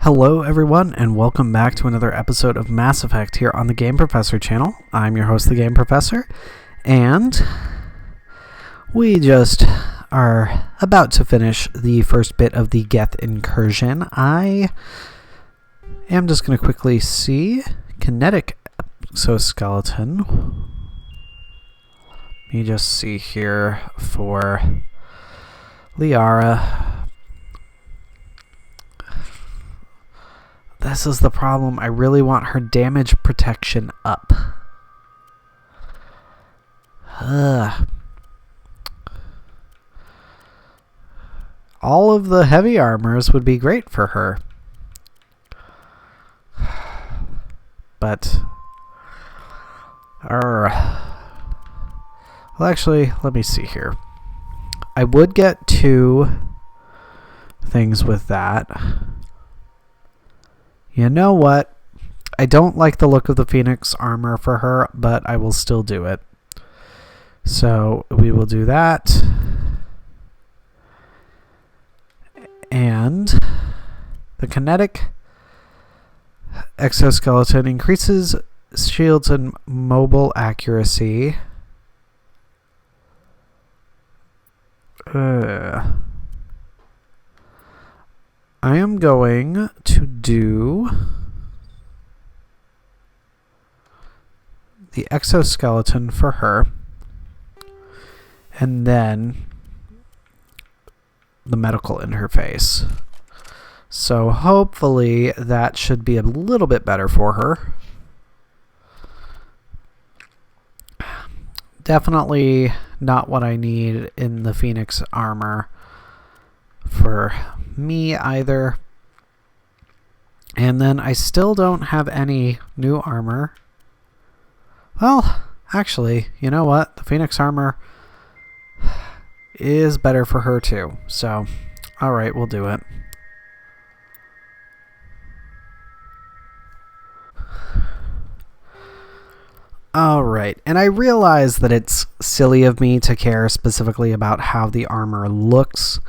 Hello everyone, and welcome back to another episode of Mass Effect here on the Game Professor channel. I'm your host, the Game Professor, and we just are about to finish the first bit of the Geth incursion. I am just going to quickly see kinetic exoskeleton. Let me just see here for Liara. This is the problem. I really want her damage protection up. All of the heavy armors would be great for her. But... well, actually, let me see here. I would get two things with that. You know what? I don't like the look of the Phoenix armor for her, but I will still do it. So we will do that. And the kinetic exoskeleton increases shields and mobile accuracy. I am going to do the exoskeleton for her, and then the medical interface. So hopefully that should be a little bit better for her. Definitely not what I need in the Phoenix armor for me either. And then I still don't have any new armor. Well, actually, you know what? The Phoenix armor is better for her too. So, alright, we'll do it. Alright, and I realize that it's silly of me to care specifically about how the armor looks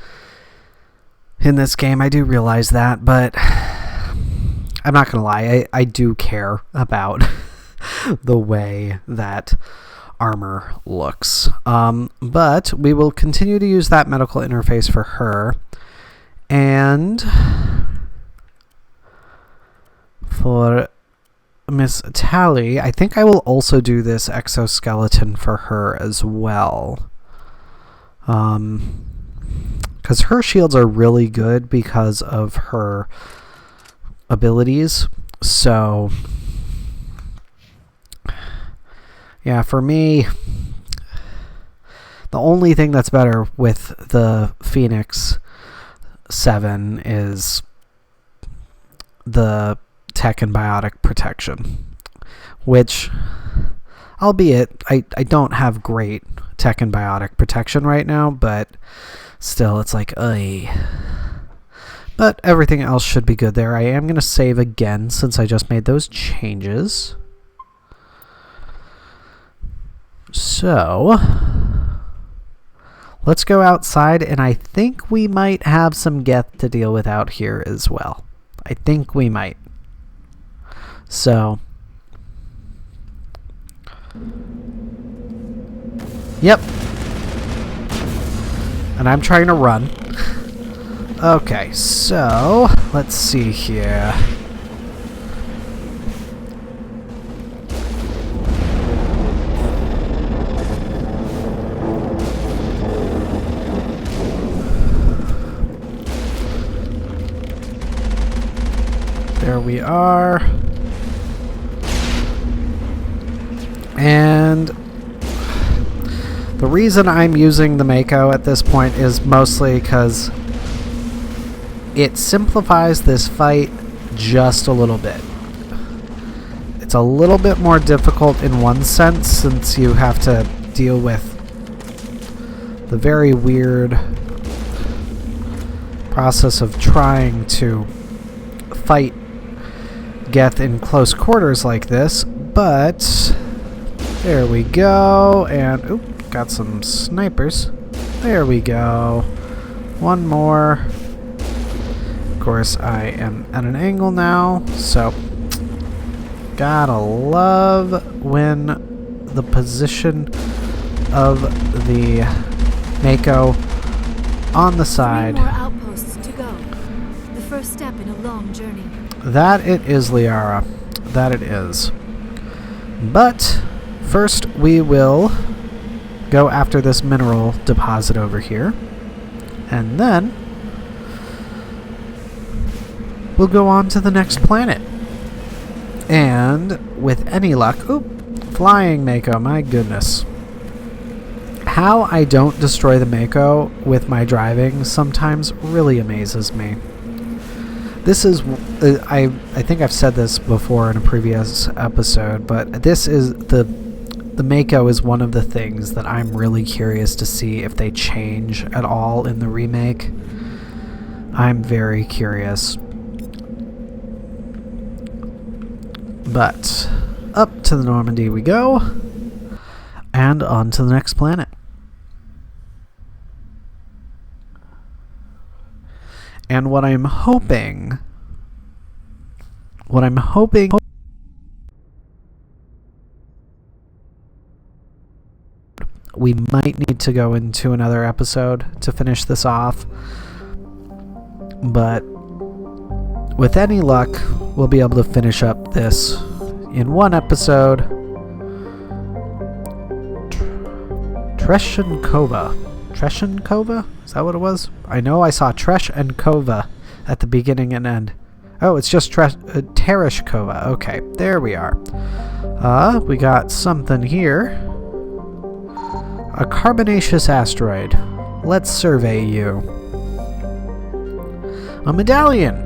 in this game. I do realize that, but I'm not going to lie, I do care about the way that armor looks. But we will continue to use that medical interface for her. And for Miss Tally, I think I will also do this exoskeleton for her as well. Because her shields are really good because of her abilities. So, yeah, for me, the only thing that's better with the Phoenix 7 is the tech and biotic protection, which, albeit I don't have great tech and biotic protection right now, but still it's like, but everything else should be good there. I am going to save again since I just made those changes. So let's go outside, and I think we might have some Geth to deal with out here as well. I think we might. So, yep. And I'm trying to run. Okay, so let's see here. There we are. And the reason I'm using the Mako at this point is mostly because it simplifies this fight just a little bit. It's a little bit more difficult in one sense, since you have to deal with the very weird process of trying to fight Geth in close quarters like this, but there we go, and oop, got some snipers. There we go. One more. course, I am at an angle now, so gotta love when the position of the Mako on the side. 3 more outposts to go. The first step in a long journey. That it is, Liara. That it is. But first we will go after this mineral deposit over here. And then we'll go on to the next planet. And with any luck... Flying Mako, my goodness. How I don't destroy the Mako with my driving sometimes really amazes me. This is... I think I've said this before in a previous episode, but this is... The Mako is one of the things that I'm really curious to see if they change at all in the remake. I'm very curious. But up to the Normandy we go, and on to the next planet. And what I'm hoping we might need to go into another episode to finish this off, but with any luck, we'll be able to finish up this in one episode. Treshenkova. Treshenkova? Is that what it was? I know I saw Treshenkova at the beginning and end. Oh, it's just Tereshkova. Okay, there we are. We got something here. A carbonaceous asteroid. Let's survey you. A medallion.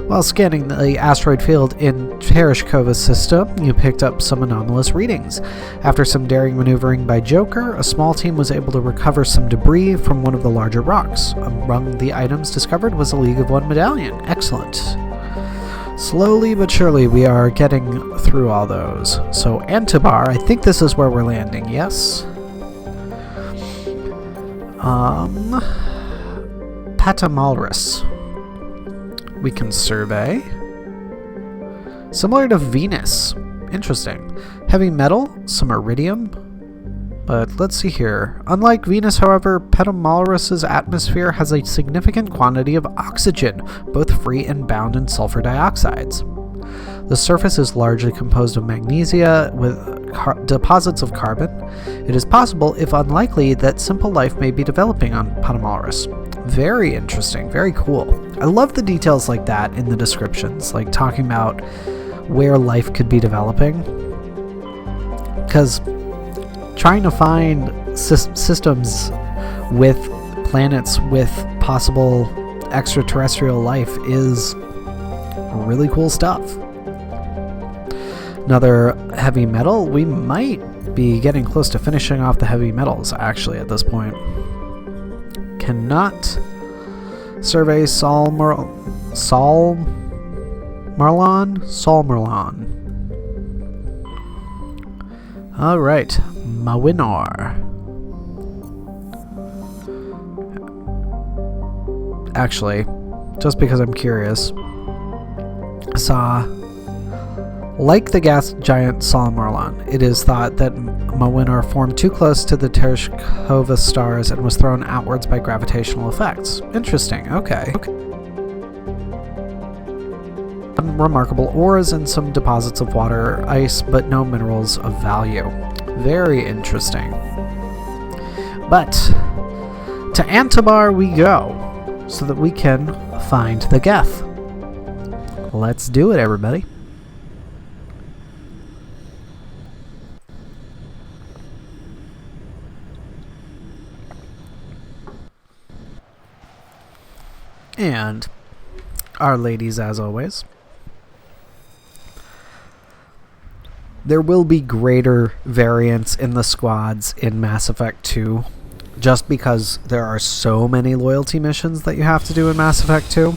While scanning the asteroid field in Tereshkova's system, you picked up some anomalous readings. After some daring maneuvering by Joker, a small team was able to recover some debris from one of the larger rocks. Among the items discovered was a League of One medallion. Excellent. Slowly but surely we are getting through all those. So Antibaar, I think this is where we're landing, yes? Patamalris. We can survey. Similar to Venus. Interesting. Heavy metal, some iridium. But let's see here. Unlike Venus, however, Patamalris's atmosphere has a significant quantity of oxygen, both free and bound in sulfur dioxides. The surface is largely composed of magnesia with deposits of carbon. It is possible, if unlikely, that simple life may be developing on Patamalris. Very interesting, very cool. I love the details like that in the descriptions, like talking about where life could be developing. Because trying to find systems with planets with possible extraterrestrial life is really cool stuff. Another heavy metal. We might be getting close to finishing off the heavy metals, actually, at this point. Cannot survey Sol Marlon? Alright, Mawinor. Actually, just because I'm curious, I saw, like the gas giant Sol Marlon, it is thought that Mawinor formed too close to the Tereshkova stars and was thrown outwards by gravitational effects. Interesting, okay. Remarkable ores and some deposits of water, ice, but no minerals of value. Very interesting. But to Antibaar we go, so that we can find the Geth. Let's do it, everybody. And our ladies, as always. There will be greater variance in the squads in Mass Effect 2, just because there are so many loyalty missions that you have to do in Mass Effect 2.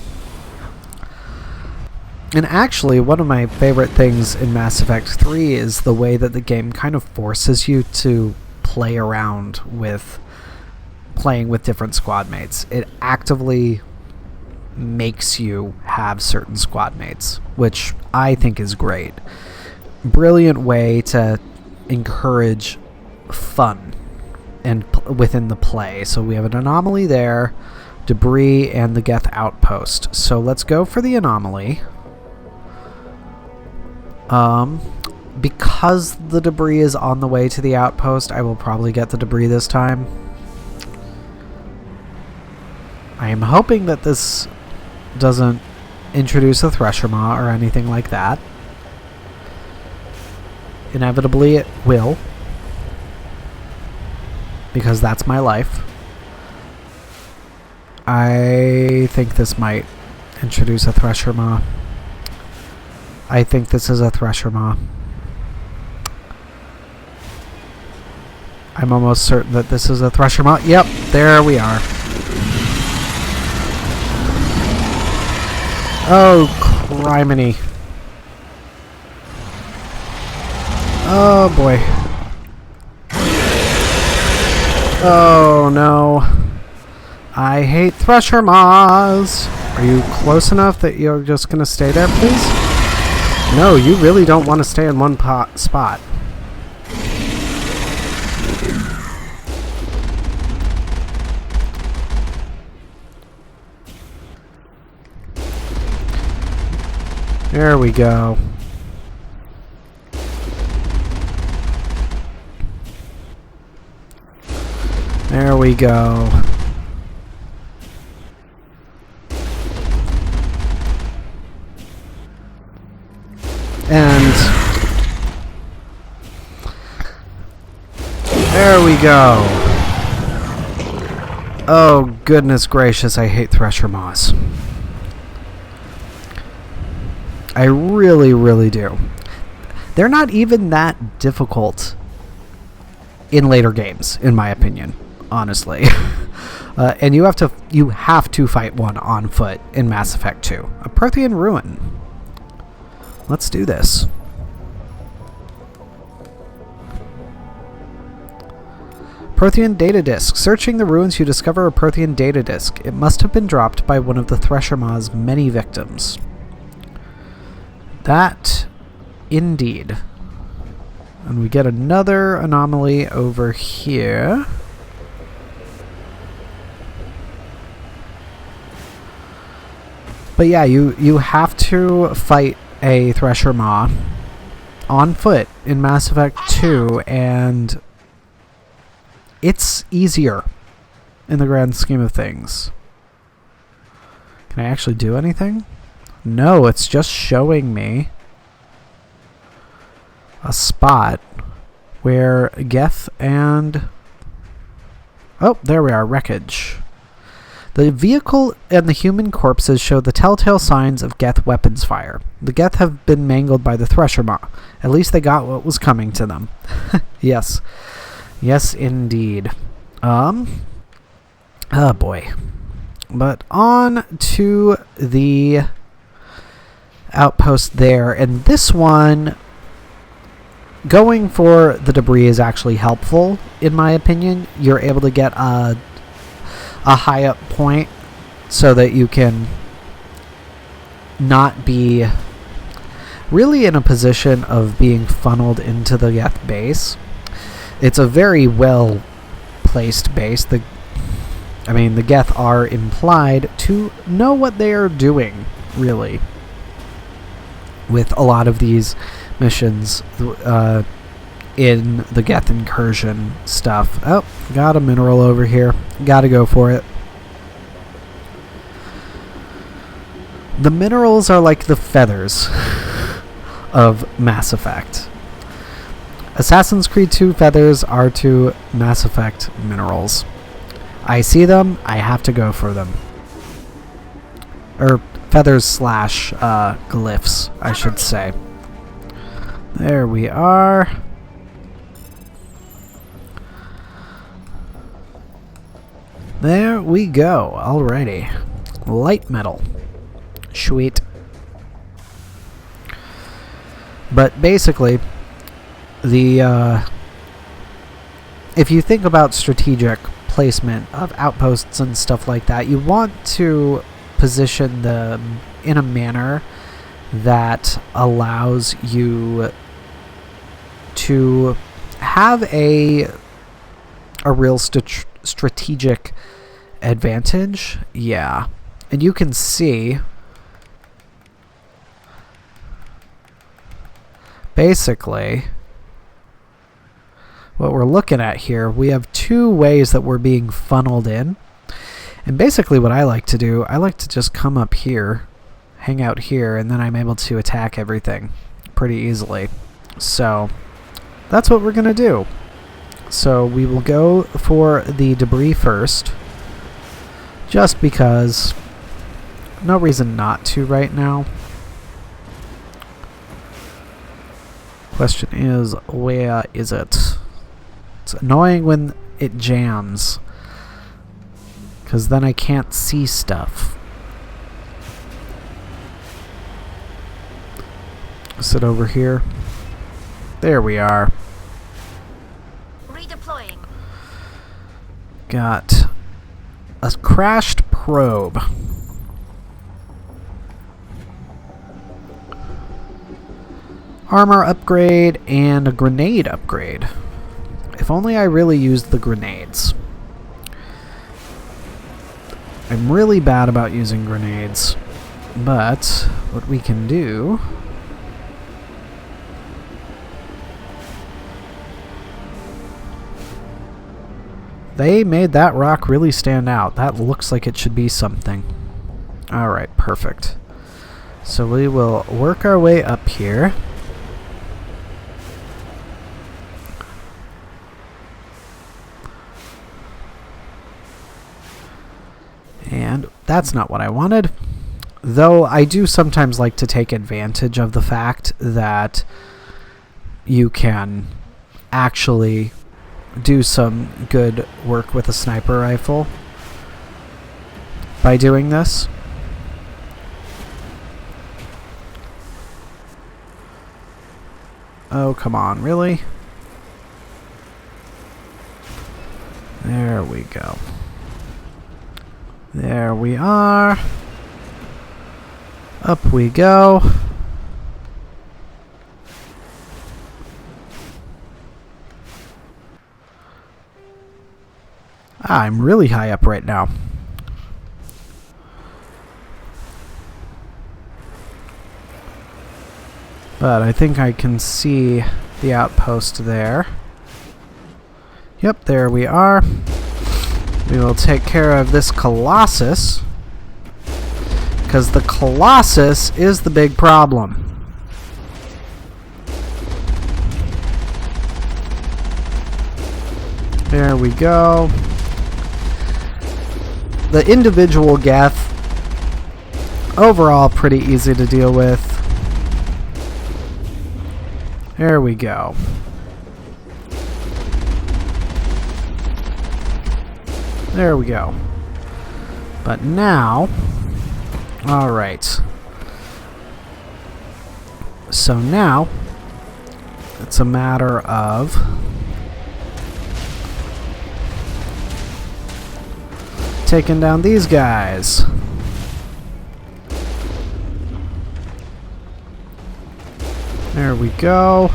And actually, one of my favorite things in Mass Effect 3 is the way that the game kind of forces you to play around with playing with different squad mates. It actively makes you have certain squad mates, which I think is great. Brilliant way to encourage fun and within the play. So we have an anomaly there, debris, and the Geth outpost. So let's go for the anomaly. Because the debris is on the way to the outpost, I will probably get the debris this time. I am hoping that this doesn't introduce a Thresher Maw or anything like that. Inevitably it will, because that's my life. I think this might introduce a Thresher Maw. I think this is a Thresher Maw. I'm almost certain that this is a Thresher Maw. Yep, there we are. Oh, criminy. Oh, boy. Oh, no. I hate Thresher Maws. Are you close enough that you're just going to stay there, please? No, you really don't want to stay in one spot. There we go. There we go. And there we go. Oh, goodness gracious, I hate Thresher Maws. I really, really do. They're not even that difficult in later games, in my opinion, honestly. And you have to fight one on foot in Mass Effect 2. A Prothean Ruin. Let's do this. Prothean data disk. Searching the ruins, you discover a Prothean data disk. It must have been dropped by one of the Thresher Maw's many victims. That, indeed. And we get another anomaly over here. But yeah, you have to fight a Thresher Maw on foot in Mass Effect 2, and it's easier in the grand scheme of things. Can I actually do anything? No, it's just showing me a spot where Geth and... Oh, there we are, wreckage. The vehicle and the human corpses show the telltale signs of Geth weapons fire. The Geth have been mangled by the Thresher Maw. At least they got what was coming to them. Yes. Yes, indeed. Oh boy. But on to the outpost there, and this one, going for the debris is actually helpful, in my opinion. You're able to get a high up point so that you can not be really in a position of being funneled into the Geth base. It's a very well placed base. The Geth are implied to know what they are doing, really, with a lot of these missions in the Geth incursion stuff. Oh, got a mineral over here. Gotta go for it. The minerals are like the feathers of Mass Effect. Assassin's Creed 2 feathers are to Mass Effect minerals. I see them, I have to go for them. Or feathers slash glyphs, I should say. There we are. There we go. Alrighty. Light metal. Sweet. But basically, the if you think about strategic placement of outposts and stuff like that, you want to position them in a manner that allows you to have a real strategic advantage. Yeah. And you can see basically what we're looking at here. We have two ways that we're being funneled in. And basically what I like to do, I like to just come up here, hang out here, and then I'm able to attack everything pretty easily. So that's what we're going to do. So we will go for the debris first, just because. No reason not to right now. Question is, where is it? It's annoying when it jams, because then I can't see stuff. Sit over here. There we are. Redeploying. Got a crashed probe. Armor upgrade and a grenade upgrade. If only I really used the grenades. I'm really bad about using grenades, but what we can do... They made that rock really stand out. That looks like it should be something. Alright, perfect. So we will work our way up here. And that's not what I wanted. Though I do sometimes like to take advantage of the fact that you can actually do some good work with a sniper rifle by doing this. Oh, come on, really? There we go. There we are. Up we go. I'm really high up right now. But I think I can see the outpost there. Yep, there we are. We will take care of this Colossus, because the Colossus is the big problem. There we go. The individual Geth, overall pretty easy to deal with. There we go. There we go. But now, alright. So now, it's a matter of taking down these guys. There we go.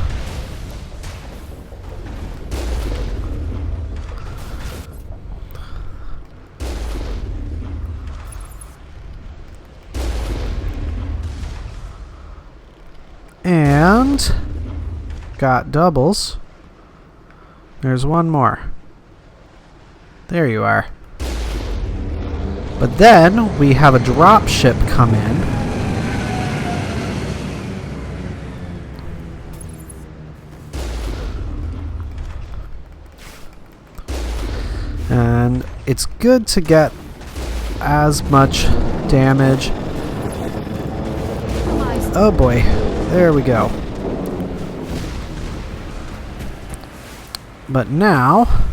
And got doubles. There's one more. There you are. But then we have a drop ship come in. And it's good to get as much damage. Oh boy. There we go. But now,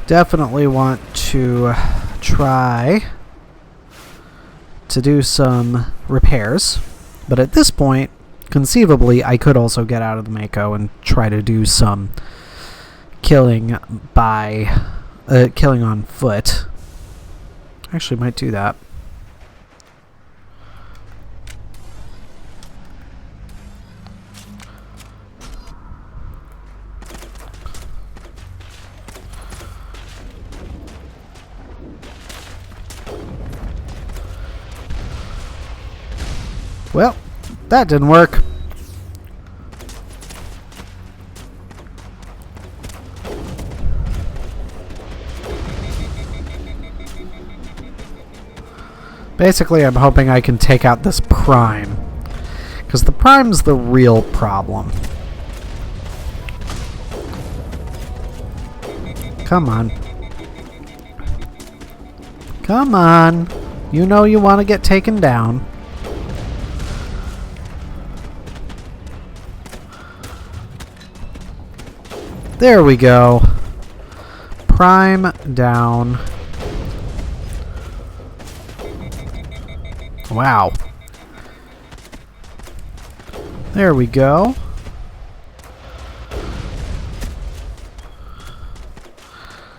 definitely want to try to do some repairs. But at this point, conceivably, I could also get out of the Mako and try to do some killing by killing on foot. Actually, might do that. Well, that didn't work. Basically, I'm hoping I can take out this Prime, because the Prime's the real problem. Come on. Come on. You know you want to get taken down. There we go. Prime down. Wow. There we go.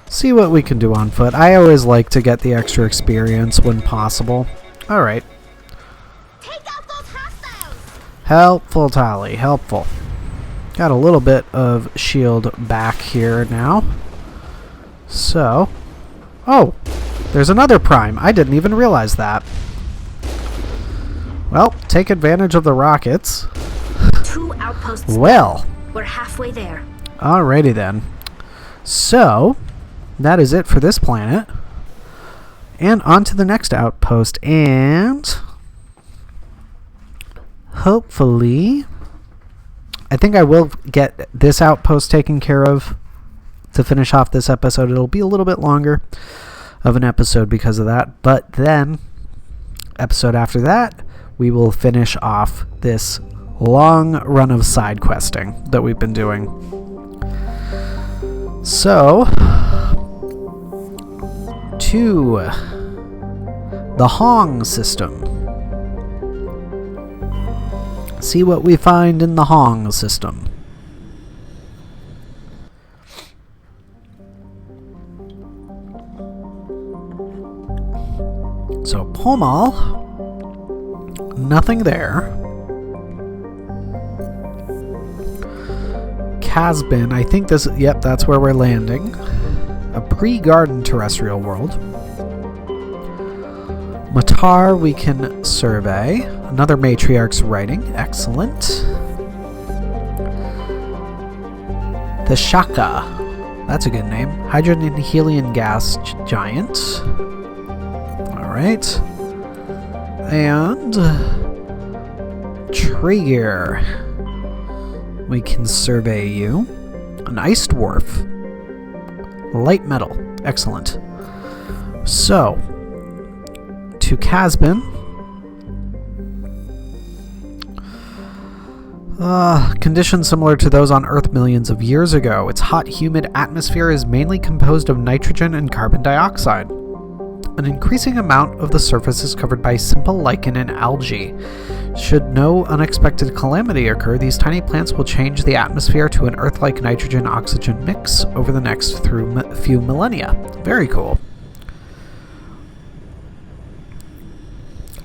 See what we can do on foot. I always like to get the extra experience when possible. Alright. Take out those hostiles! Helpful, Tali. Helpful. Got a little bit of shield back here now. So. Oh! There's another Prime. I didn't even realize that. Well, take advantage of the rockets. 2 outposts. Well. We're halfway there. Alrighty then. So, that is it for this planet. And on to the next outpost. And hopefully, I think I will get this outpost taken care of to finish off this episode. It'll be a little bit longer of an episode because of that. But then, episode after that, we will finish off this long run of side questing that we've been doing. So, to the Hong system. See what we find in the Hong system. So, Pomal. Nothing there. Casbin, I think this, yep, that's where we're landing. A pre-garden terrestrial world. Matar we can survey. Another matriarch's writing, excellent. The Shaka, that's a good name. Hydrogen and helium gas giant. Alright. And Trigger. We can survey you. An ice dwarf. Light metal. Excellent. So, to Casbin. Conditions similar to those on Earth millions of years ago. Its hot, humid atmosphere is mainly composed of nitrogen and carbon dioxide. An increasing amount of the surface is covered by simple lichen and algae. Should no unexpected calamity occur, these tiny plants will change the atmosphere to an Earth-like nitrogen-oxygen mix over the next few millennia. Very cool.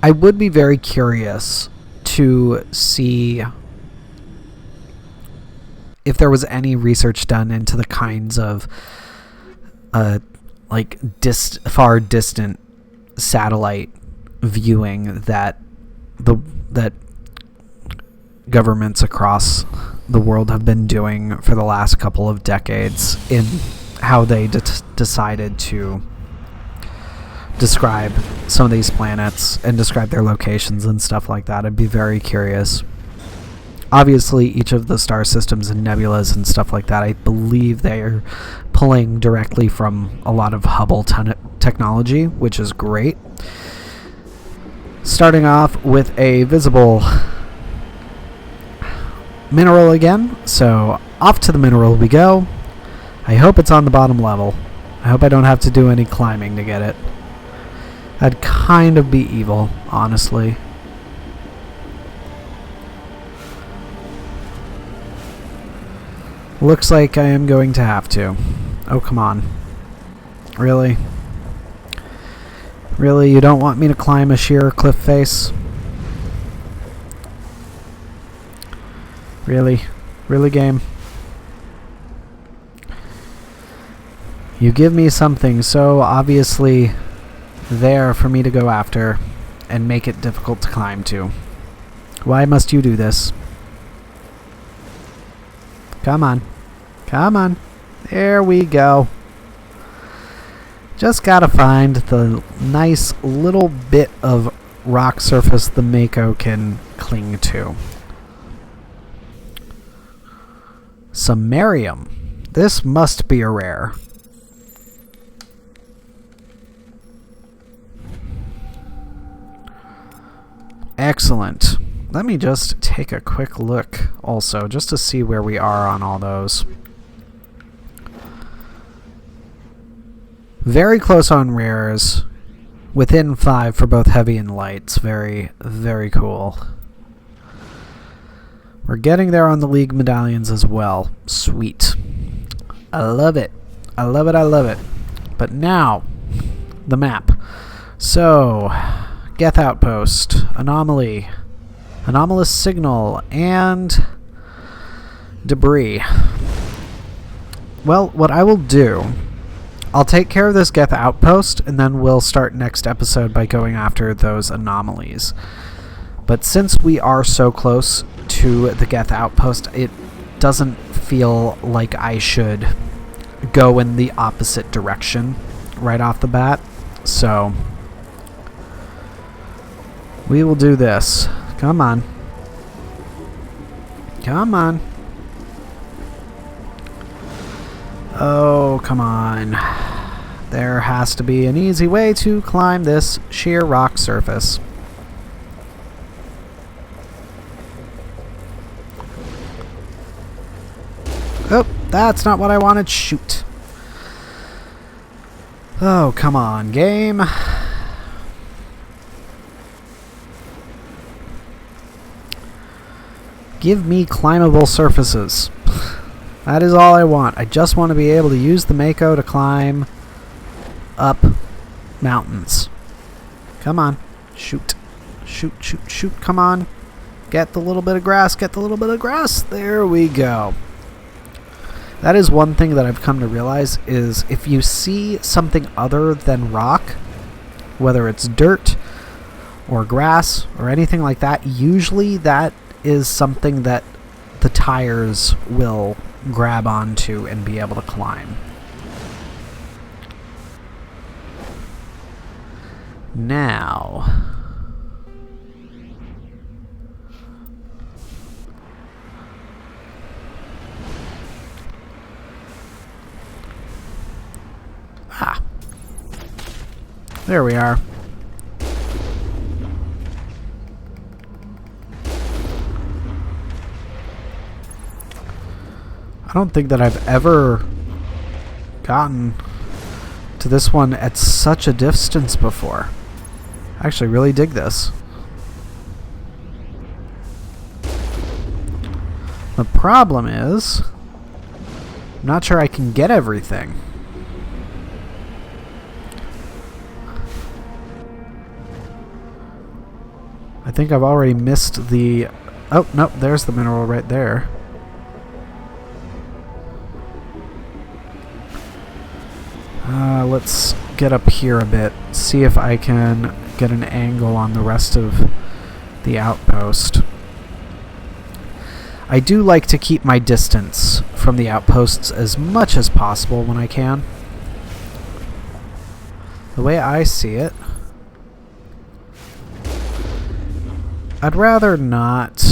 I would be very curious to see if there was any research done into the kinds of like far distant satellite viewing that governments across the world have been doing for the last couple of decades in how they decided to describe some of these planets and describe their locations and stuff like that. I'd be very curious. Obviously, each of the star systems and nebulas and stuff like that, I believe they are pulling directly from a lot of Hubble technology, which is great. Starting off with a visible mineral again. So, off to the mineral we go. I hope it's on the bottom level. I hope I don't have to do any climbing to get it. That'd kind of be evil, honestly. Looks like I am going to have to. Oh, come on. Really? Really, you don't want me to climb a sheer cliff face? Really? Really, game? You give me something so obviously there for me to go after and make it difficult to climb to. Why must you do this? Come on. Come on. There we go. Just gotta find the nice little bit of rock surface the Mako can cling to. Samarium. This must be a rare. Excellent. Let me just take a quick look also, just to see where we are on all those. Very close on rares. Within 5 for both heavy and lights. Very, very cool. We're getting there on the League medallions as well. Sweet. I love it. I love it, I love it. But now, the map. So, Geth outpost, anomaly, anomalous signal, and debris. Well, what I will do, I'll take care of this Geth outpost, and then we'll start next episode by going after those anomalies. But since we are so close to the Geth outpost, it doesn't feel like I should go in the opposite direction right off the bat. So we will do this. Come on. Come on. Oh, come on. There has to be an easy way to climb this sheer rock surface. Oh, that's not what I wanted. Shoot. Oh, come on, game. Give me climbable surfaces. That is all I want. I just want to be able to use the Mako to climb up mountains. Come on. Shoot. Shoot, shoot, shoot. Come on. Get the little bit of grass. Get the little bit of grass. There we go. That is one thing that I've come to realize is if you see something other than rock, whether it's dirt or grass or anything like that, usually that is something that the tires will grab onto and be able to climb. Now, there we are. I don't think that I've ever gotten to this one at such a distance before. I actually really dig this. The problem is, I'm not sure I can get everything. I think I've already missed the... Oh, no, there's the mineral right there. Let's get up here a bit, see if I can get an angle on the rest of the outpost. I do like to keep my distance from the outposts as much as possible when I can. The way I see it, I'd rather not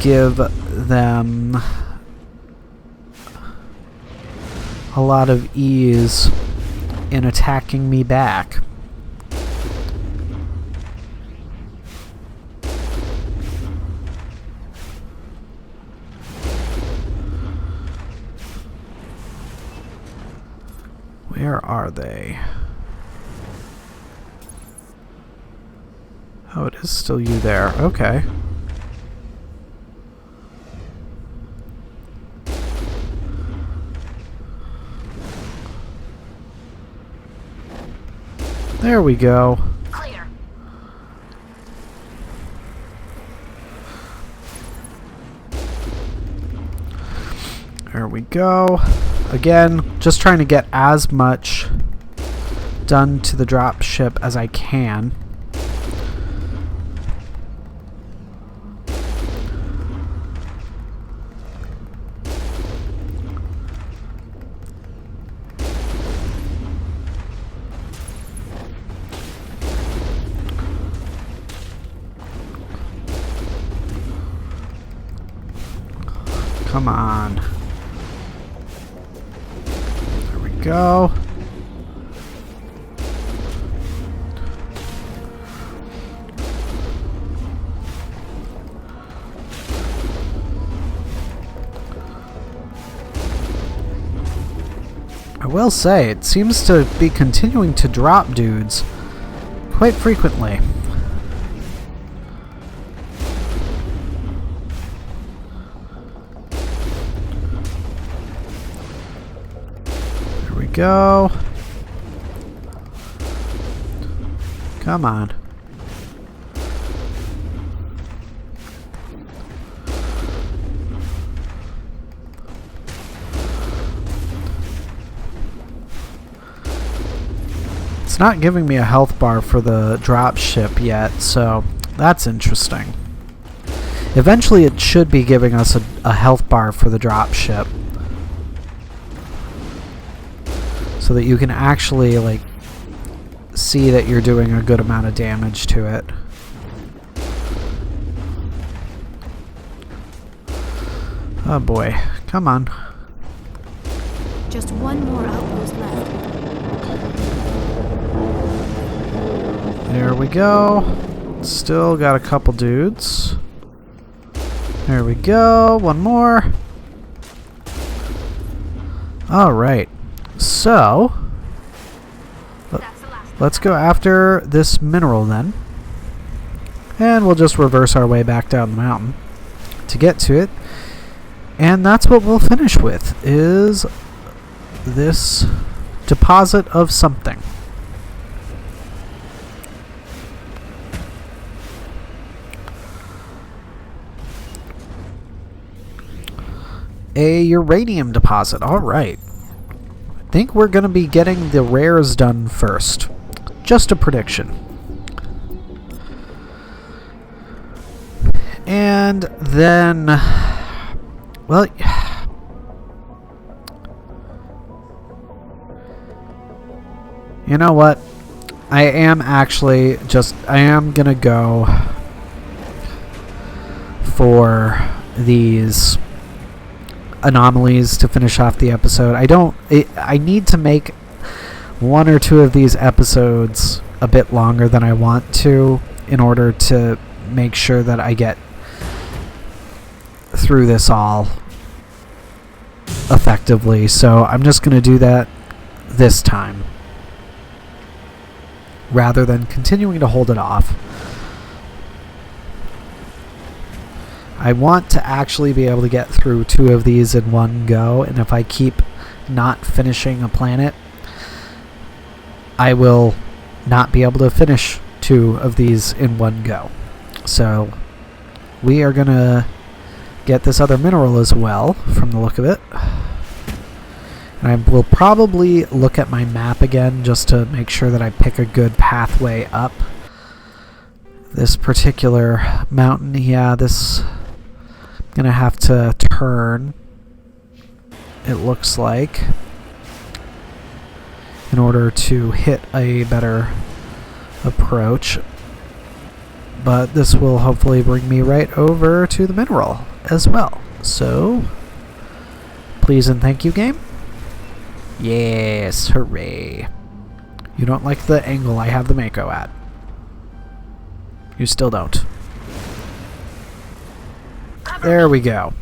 give them a lot of ease in attacking me back. Where are they? Oh, it is still you there. Okay. There we go. Clear. There we go. Again, just trying to get as much done to the drop ship as I can. Come on. There we go. I will say, it seems to be continuing to drop dudes quite frequently. There we go. Come on. It's not giving me a health bar for the drop ship yet, so that's interesting. Eventually it should be giving us a health bar for the drop ship, so that you can actually like see that you're doing a good amount of damage to it. Oh boy, come on. Just one more outpost left. There we go. Still got a couple dudes. There we go. One more. Alright. So, let's go after this mineral then. And we'll just reverse our way back down the mountain to get to it. And that's what we'll finish with, is this deposit of something. A uranium deposit. Alright. I think we're going to be getting the rares done first. Just a prediction. And then, well, you know what? I am going to go for these anomalies to finish off the episode. I need to make one or two of these episodes a bit longer than I want to in order to make sure that I get through this all effectively. So I'm just going to do that this time rather than continuing to hold it off. I want to actually be able to get through two of these in one go, and if I keep not finishing a planet, I will not be able to finish two of these in one go. So we are going to get this other mineral as well, from the look of it. And I will probably look at my map again just to make sure that I pick a good pathway up this particular mountain. Yeah, this... gonna have to turn, it looks like, in order to hit a better approach, but this will hopefully bring me right over to the mineral as well. So please and thank you, game. Yes, hooray. You don't like the angle I have the Mako at. You still don't. There we go.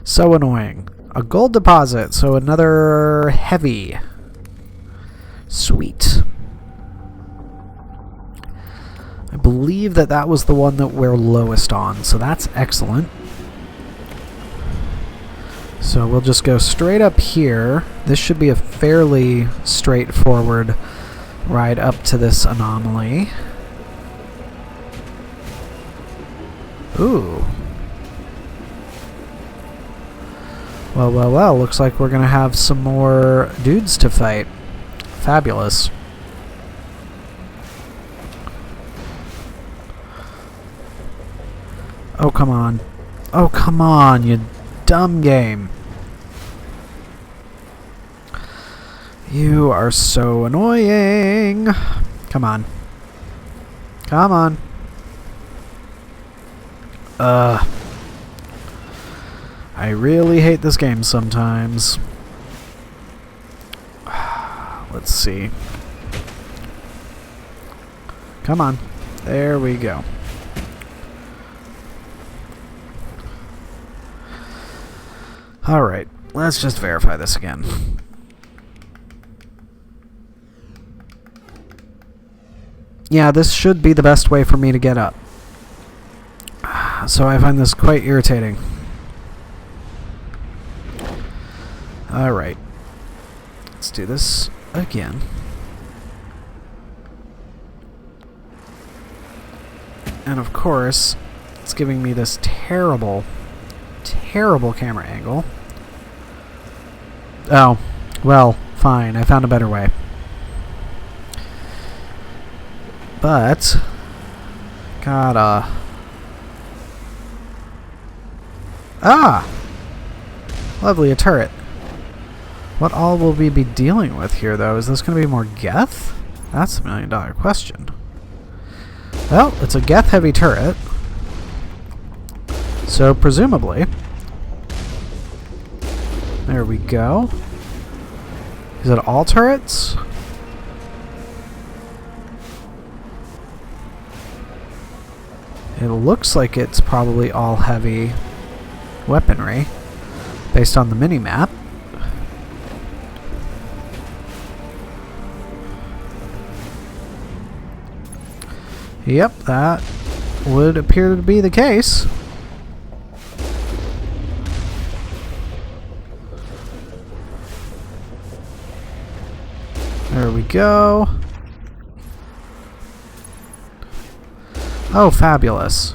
So annoying. A gold deposit, so another heavy. Sweet. I believe that was the one that we're lowest on, so that's excellent. So we'll just go straight up here. This should be a fairly straightforward ride up to this anomaly. Ooh. Well, well, well. Looks like we're gonna have some more dudes to fight. Fabulous. Oh, come on. Oh, come on, you dumb game. You are so annoying. Come on. Come on. I really hate this game sometimes. Let's see. Come on. There we go. Alright, let's just verify this again. Yeah, this should be the best way for me to get up. So I find this quite irritating. Alright. Let's do this again. And of course, it's giving me this terrible camera angle. Oh, well, fine. I found a better way. But gotta... Ah! Lovely, a turret. What all will we be dealing with here, though? Is this going to be more Geth? That's the million-dollar question. Well, it's a Geth-heavy turret. So, presumably... There we go. Is it all turrets? It looks like it's probably all heavy weaponry, based on the mini-map. Yep, that would appear to be the case. There we go. Oh, fabulous.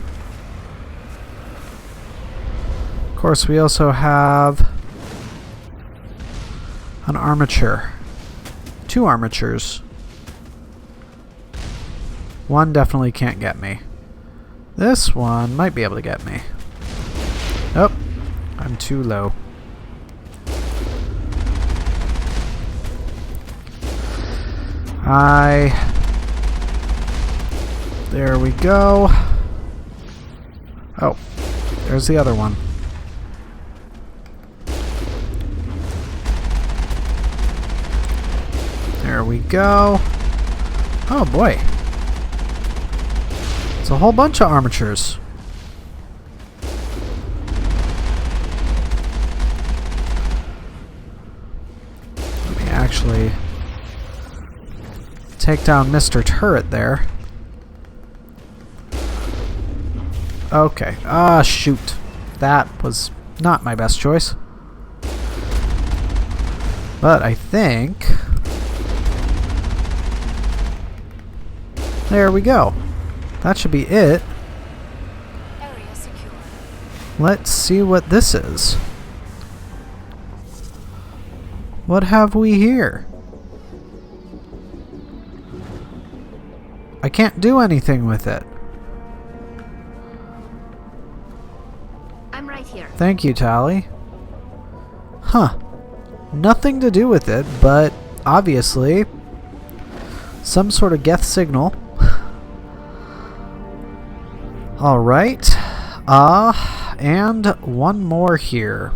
Of course, we also have an armature. 2 armatures. One definitely can't get me. This one might be able to get me. Oh, I'm too low. There we go. Oh, there's the other one. There we go. Oh boy. It's a whole bunch of armatures. Let me actually take down Mr. Turret there. Okay. Ah, shoot. That was not my best choice. But I think... There we go. That should be it. Area secure. Let's see what this is. What have we here? I can't do anything with it. I'm right here. Thank you, Tally. Huh. Nothing to do with it, but obviously some sort of Geth signal. Alright. And one more here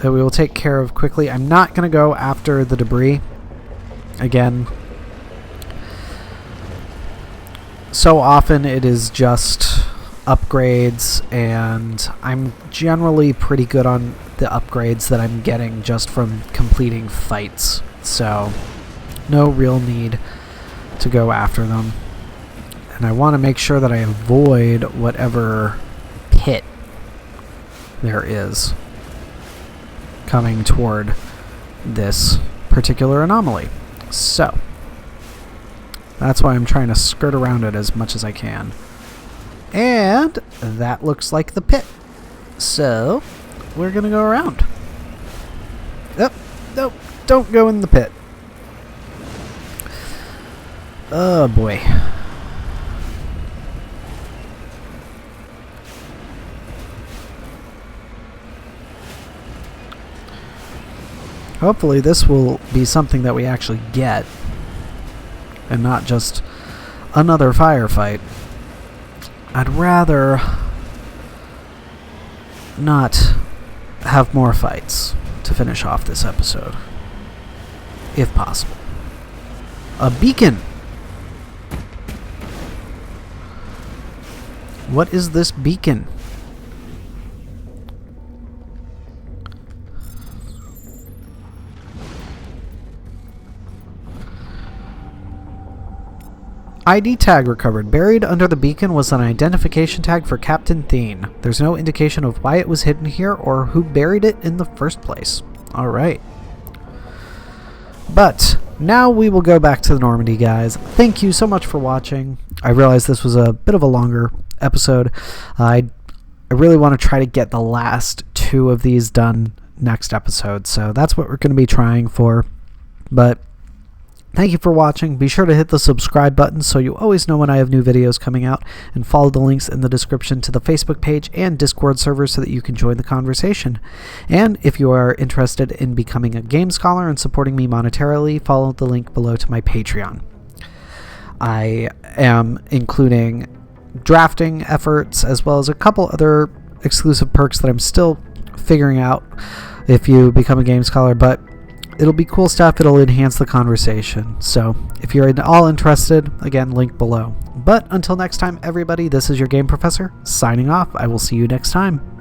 that we will take care of quickly. I'm not going to go after the debris. Again, so often it is just upgrades, and I'm generally pretty good on the upgrades that I'm getting just from completing fights. So, no real need to go after them. And I want to make sure that I avoid whatever pit there is coming toward this particular anomaly. So, That's why I'm trying to skirt around it as much as I can. And that looks like the pit. So, we're going to go around. Nope, nope, don't go in the pit. Oh boy. Hopefully this will be something that we actually get, and not just another firefight. I'd rather not have more fights to finish off this episode, if possible. A beacon! What is this beacon? ID tag recovered. Buried under the beacon was an identification tag for Captain Thien. There's no indication of why it was hidden here or who buried it in the first place. Alright. But now we will go back to the Normandy, guys. Thank you so much for watching. I realize this was a bit of a longer episode. I really want to try to get the last 2 of these done next episode, so that's what we're going to be trying for. But thank you for watching. Be sure to hit the subscribe button so you always know when I have new videos coming out, and follow the links in the description to the Facebook page and Discord server so that you can join the conversation. And if you are interested in becoming a game scholar and supporting me monetarily, follow the link below to my Patreon. I am including drafting efforts as well as a couple other exclusive perks that I'm still figuring out if you become a game scholar, but it'll be cool stuff. It'll enhance the conversation. So if you're at all interested, again, link below. But until next time, everybody, this is your game professor signing off. I will see you next time.